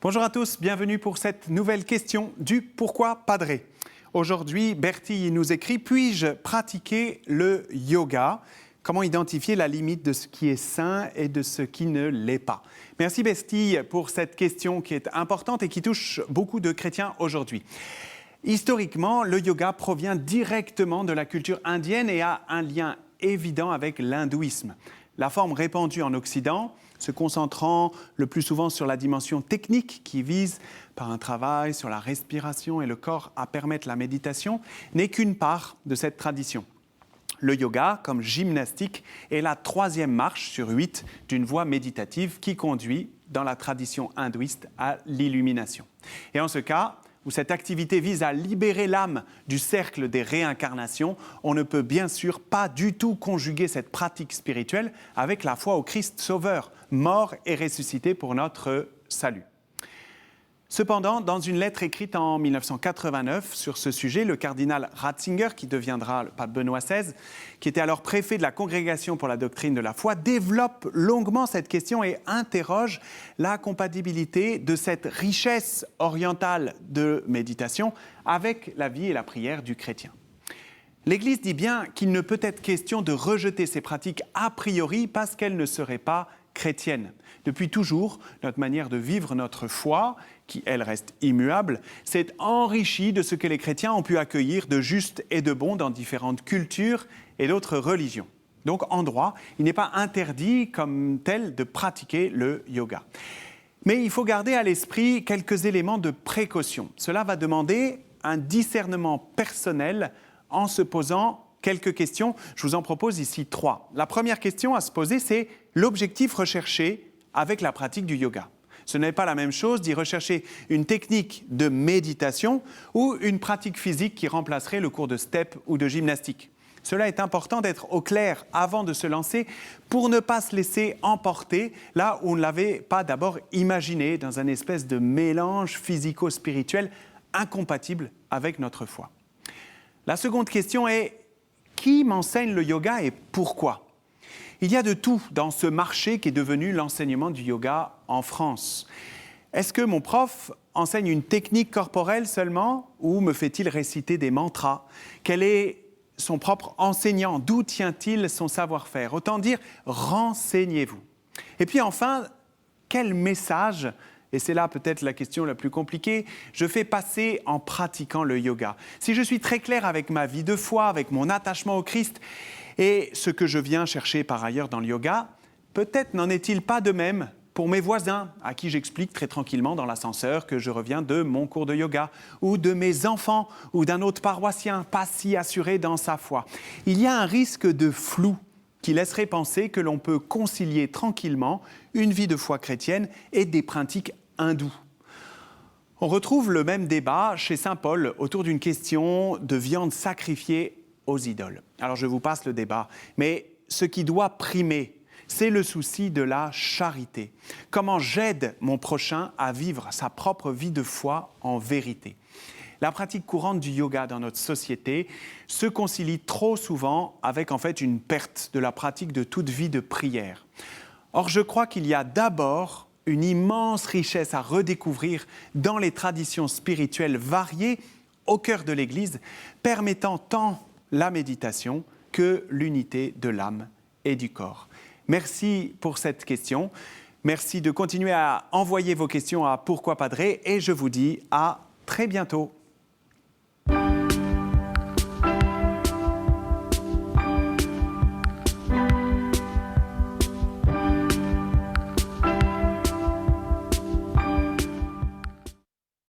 Bonjour à tous, bienvenue pour cette nouvelle question du Pourquoi Padré. Aujourd'hui, Bertille nous écrit « Puis-je pratiquer le yoga ?» Comment identifier la limite de ce qui est sain et de ce qui ne l'est pas? Merci Bertille pour cette question qui est importante et qui touche beaucoup de chrétiens aujourd'hui. Historiquement, le yoga provient directement de la culture indienne et a un lien évident avec l'hindouisme. La forme répandue en Occident, se concentrant le plus souvent sur la dimension technique qui vise, par un travail sur la respiration et le corps, à permettre la méditation, n'est qu'une part de cette tradition. Le yoga, comme gymnastique, est la troisième marche sur 8 d'une voie méditative qui conduit, dans la tradition hindouiste, à l'illumination. Et en ce cas, où cette activité vise à libérer l'âme du cercle des réincarnations, on ne peut bien sûr pas du tout conjuguer cette pratique spirituelle avec la foi au Christ Sauveur, mort et ressuscité pour notre salut. Cependant, dans une lettre écrite en 1989 sur ce sujet, le cardinal Ratzinger, qui deviendra le pape Benoît XVI, qui était alors préfet de la Congrégation pour la doctrine de la foi, développe longuement cette question et interroge la compatibilité de cette richesse orientale de méditation avec la vie et la prière du chrétien. L'Église dit bien qu'il ne peut être question de rejeter ces pratiques a priori parce qu'elles ne seraient pas chrétienne. Depuis toujours, notre manière de vivre notre foi, qui elle reste immuable, s'est enrichie de ce que les chrétiens ont pu accueillir de juste et de bon dans différentes cultures et d'autres religions. Donc en droit, il n'est pas interdit comme tel de pratiquer le yoga. Mais il faut garder à l'esprit quelques éléments de précaution. Cela va demander un discernement personnel en se posant quelques questions. Je vous en propose ici 3. La première question à se poser, c'est l'objectif recherché avec la pratique du yoga. Ce n'est pas la même chose d'y rechercher une technique de méditation ou une pratique physique qui remplacerait le cours de step ou de gymnastique. Cela est important d'être au clair avant de se lancer pour ne pas se laisser emporter là où on ne l'avait pas d'abord imaginé dans un espèce de mélange physico-spirituel incompatible avec notre foi. La seconde question est: qui m'enseigne le yoga et pourquoi? Il y a de tout dans ce marché qui est devenu l'enseignement du yoga en France. Est-ce que mon prof enseigne une technique corporelle seulement ou me fait-il réciter des mantras? Quel est son propre enseignant? D'où tient-il son savoir-faire? Autant dire, renseignez-vous. Et puis enfin, quel message, et c'est là peut-être la question la plus compliquée, je fais passer en pratiquant le yoga? Si je suis très clair avec ma vie de foi, avec mon attachement au Christ, et ce que je viens chercher par ailleurs dans le yoga, peut-être n'en est-il pas de même pour mes voisins, à qui j'explique très tranquillement dans l'ascenseur que je reviens de mon cours de yoga, ou de mes enfants, ou d'un autre paroissien, pas si assuré dans sa foi. Il y a un risque de flou qui laisserait penser que l'on peut concilier tranquillement une vie de foi chrétienne et des pratiques hindoues. On retrouve le même débat chez saint Paul autour d'une question de viande sacrifiée aux idoles. Alors je vous passe le débat, mais ce qui doit primer, c'est le souci de la charité. Comment j'aide mon prochain à vivre sa propre vie de foi en vérité? La pratique courante du yoga dans notre société se concilie trop souvent avec en fait une perte de la pratique de toute vie de prière. Or je crois qu'il y a d'abord une immense richesse à redécouvrir dans les traditions spirituelles variées au cœur de l'Église, permettant tant la méditation que l'unité de l'âme et du corps. Merci pour cette question. Merci de continuer à envoyer vos questions à Pourquoi Padré et je vous dis à très bientôt.